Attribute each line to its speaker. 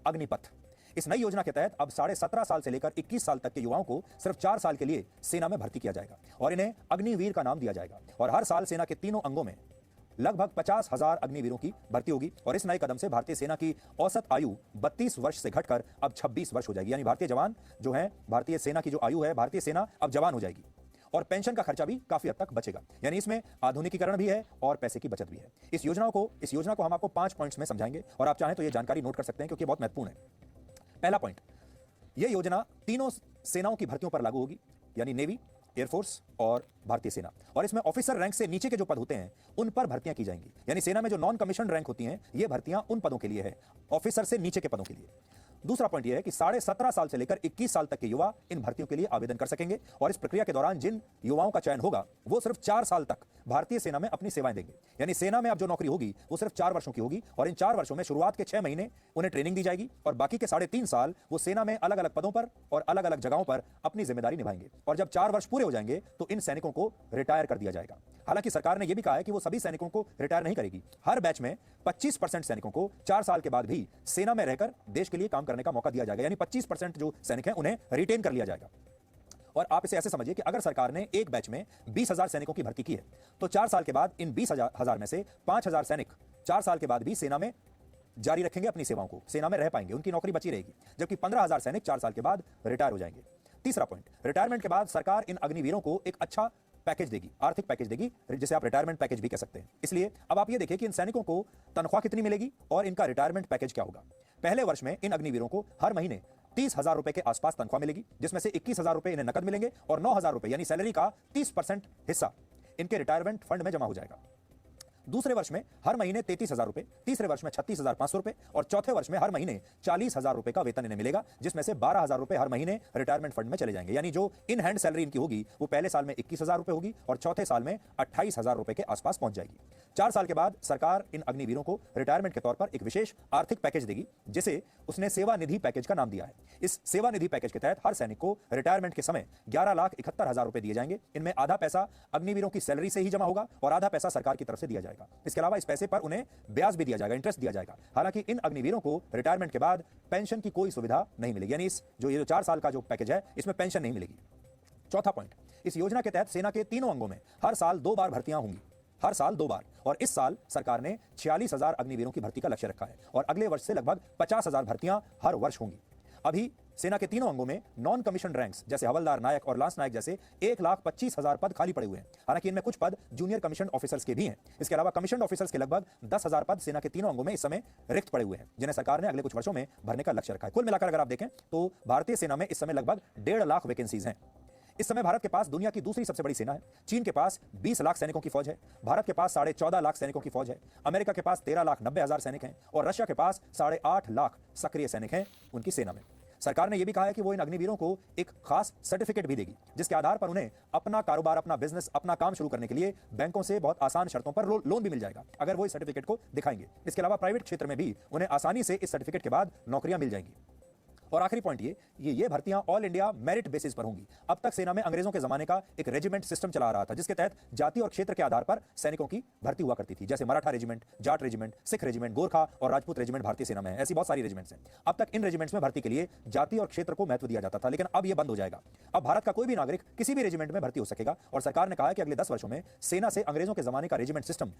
Speaker 1: अग्निपथ। इस नई योजना के तहत अब 17.5 साल से लेकर 21 साल तक के युवाओं को सिर्फ 4 साल के लिए सेना में भर्ती किया जाएगा और इन्हें अग्निवीर का नाम दिया जाएगा। और हर साल सेना के तीनों अंगों में लगभग 50,000 अग्निवीरों की भर्ती होगी। और इस नए कदम से भारतीय सेना की औसत आयु 32 वर्ष से घटकर अब 26 वर्ष हो जाएगी। यानी भारतीय जवान जो है, भारतीय सेना की जो आयु है, भारतीय सेना अब जवान हो जाएगी। और पेंशन का खर्चा भी काफी हद तक बचेगा। यानी इसमें आधुनिकीकरण भी है और पैसे की बचत भी है। इस योजना को हम आपको 5 पॉइंट्स में समझाएंगे और आप चाहें तो यह जानकारी नोट कर सकते हैं क्योंकि बहुत महत्वपूर्ण है। पहला पॉइंट, यह योजना तीनों सेनाओं की भर्तियों पर लागू होगी, यानी नेवी, एयरफोर्स और भारतीय सेना। और इसमें ऑफिसर रैंक से नीचे के जो पद होते हैं उन पर भर्तियां की जाएंगी। यानी सेना में जो नॉन कमीशन रैंक होती हैं, ये भर्तियां उन पदों के लिए है, ऑफिसर से नीचे के पदों के लिए। दूसरा पॉइंट यह है कि 17.5 साल से लेकर 21 साल तक के युवा इन भर्तियों के लिए आवेदन कर सकेंगे और इस प्रक्रिया के दौरान जिन युवाओं का चयन होगा वो सिर्फ 4 साल तक भारतीय सेना में अपनी सेवाएं देंगे। यानी सेना में अब जो नौकरी होगी वो सिर्फ 4 वर्षों की होगी और इन 4 वर्षों में शुरुआत के 6 महीने उन्हें ट्रेनिंग दी जाएगी और बाकी के 3.5 साल वो सेना में अलग अलग पदों पर और अलग अलग जगहों पर अपनी जिम्मेदारी निभाएंगे। और जब 4 वर्ष पूरे हो जाएंगे तो इन सैनिकों को रिटायर कर दिया जाएगा। हालांकि सरकार ने यह भी कहा है कि वो सभी सैनिकों को रिटायर नहीं करेगी। हर बैच में 25% सैनिकों को 4 साल के बाद भी सेना में रहकर देश के लिए काम करने का मौका दिया जाएगा। यानी 25% जो सैनिक हैं उन्हें रिटेन कर लिया जाएगा। और आप इसे ऐसे समझिए कि अगर सरकार ने एक बैच में 20,000 सैनिकों की भर्ती की है तो 4 साल के बाद इन 20,000 में से 5,000 सैनिक 4 साल के बाद भी सेना में जारी रखेंगे अपनी सेवाओं को, सेना में रह पाएंगे, उनकी नौकरी बची रहेगी। जबकि 15,000 सैनिक 4 साल के बाद रिटायर हो जाएंगे। तीसरा पॉइंट, रिटायरमेंट के बाद सरकार इन अग्निवीरों को एक अच्छा पैकेज देगी, आर्थिक पैकेज देगी, जिसे आप रिटायरमेंट पैकेज भी कह सकते हैं। इसलिए अब आप ये देखिए कि इन सैनिकों को तनख्वाह कितनी मिलेगी और इनका रिटायरमेंट पैकेज क्या होगा। पहले वर्ष में इन अग्निवीरों को हर महीने 30,000 रुपए के आसपास तनख्वाह मिलेगी, जिसमें से 21,000 रुपए इन्हें नकद मिलेंगे और 9,000 रुपए यानी सैलरी का 30% हिस्सा इनके रिटायरमेंट फंड में जमा हो जाएगा। दूसरे वर्ष में हर महीने 33,000 रुपए, तीसरे वर्ष में 36,500 रुपए और चौथे वर्ष में हर महीने 40,000 रुपए का वेतन इन्हें मिलेगा, जिसमें से 12,000 रुपए हर महीने रिटायरमेंट फंड में चले जाएंगे। यानी जो इन हैंड सैलरी इनकी होगी वो पहले साल में 21,000 रुपए होगी और चौथे साल में 28,000 रुपए के आसपास पहुंच जाएगी। 4 साल के बाद सरकार इन अग्निवीरों को रिटायरमेंट के तौर पर एक विशेष आर्थिक पैकेज देगी, जिसे उसने सेवा निधि पैकेज का नाम दिया है। इस सेवा निधि पैकेज के तहत हर सैनिक को रिटायरमेंट के समय 11,71,000 रुपए दिए जाएंगे। इनमें आधा पैसा अग्निवीरों की सैलरी से ही जमा होगा और आधा पैसा सरकार की तरफ से दिया जाएगा। इसके अलावा इस पैसे पर उन्हें ब्याज भी दिया जाएगा, इंटरेस्ट दिया जाएगा। हालांकि इन अग्निवीरों को रिटायरमेंट के बाद पेंशन की कोई सुविधा नहीं मिलेगी। यानी ये जो 4 साल का जो पैकेज है इसमें पेंशन नहीं मिलेगी। चौथा पॉइंट, इस योजना के तहत सेना के तीनों अंगों में हर साल 2 बार भर्तियां होंगी, हर साल 2 बार। और इस साल सरकार ने 46,000 अग्निवीरों की भर्ती का लक्ष्य रखा है और अगले वर्ष से लगभग 50,000 भर्तियां हर वर्ष होंगी। अभी सेना के तीनों अंगों में नॉन कमीशन रैंक्स जैसे हवलदार, नायक और लांस नायक जैसे 1,25,000 पद खाली पड़े हुए हैं। हालांकि इनमें कुछ पद जूनियर कमीशन ऑफिसर्स के भी हैं। इसके अलावा कमीशन ऑफिसर्स के लगभग 10,000 पद सेना के तीनों अंगों में इस समय रिक्त पड़े हुए हैं, जिन्हें सरकार ने अगले कुछ वर्षों में भरने का लक्ष्य रखा है। कुल मिलाकर अगर आप देखें तो भारतीय सेना में इस समय लगभग 1.5 लाख वैकेंसीज हैं। इस समय भारत के पास दुनिया की दूसरी सबसे बड़ी सेना है। चीन के पास 20 लाख सैनिकों की फौज है, भारत के पास 14.5 लाख सैनिकों की फौज है, अमेरिका के पास 13,90,000 सैनिक हैं और रशिया के पास 8.5 लाख सक्रिय सैनिक हैं उनकी सेना में। सरकार ने यह भी कहा है कि वो इन अग्निवीरों को एक खास सर्टिफिकेट भी देगी, जिसके आधार पर उन्हें अपना कारोबार, अपना बिजनेस, अपना काम शुरू करने के लिए बैंकों से बहुत आसान शर्तों पर लोन भी मिल जाएगा अगर वो इस सर्टिफिकेट को दिखाएंगे। इसके अलावा प्राइवेट क्षेत्र में भी उन्हें आसानी से इस सर्टिफिकेट के बाद नौकरियां मिल जाएंगी। और आखिरी पॉइंट ये भर्तियां ऑल इंडिया मेरिट बेसिस पर होंगी। अब तक सेना में अंग्रेजों के जमाने का एक रेजिमेंट सिस्टम चला आ रहा था, जिसके तहत जाति और क्षेत्र के आधार पर सैनिकों की भर्ती हुआ करती थी, जैसे Maratha regiment, Jat regiment, Sikh regiment, Gorkha और राजपूत रेजिमेंट भारतीय सेना में है। ऐसी बहुत सारी रेजिमेंट्स हैं। अब तक इन रेजिमेंट्स में भर्ती के लिए जाति और क्षेत्र को महत्व दिया जाता था, लेकिन अब यह बंद हो जाएगा। अब भारत का कोई भी नागरिक किसी भी रेजिमेंट में भर्ती हो सकेगा और सरकार ने कहा है कि अगले 10 वर्षों में सेना से अंग्रेजों के जमाने का रेजिमेंट सिस्टम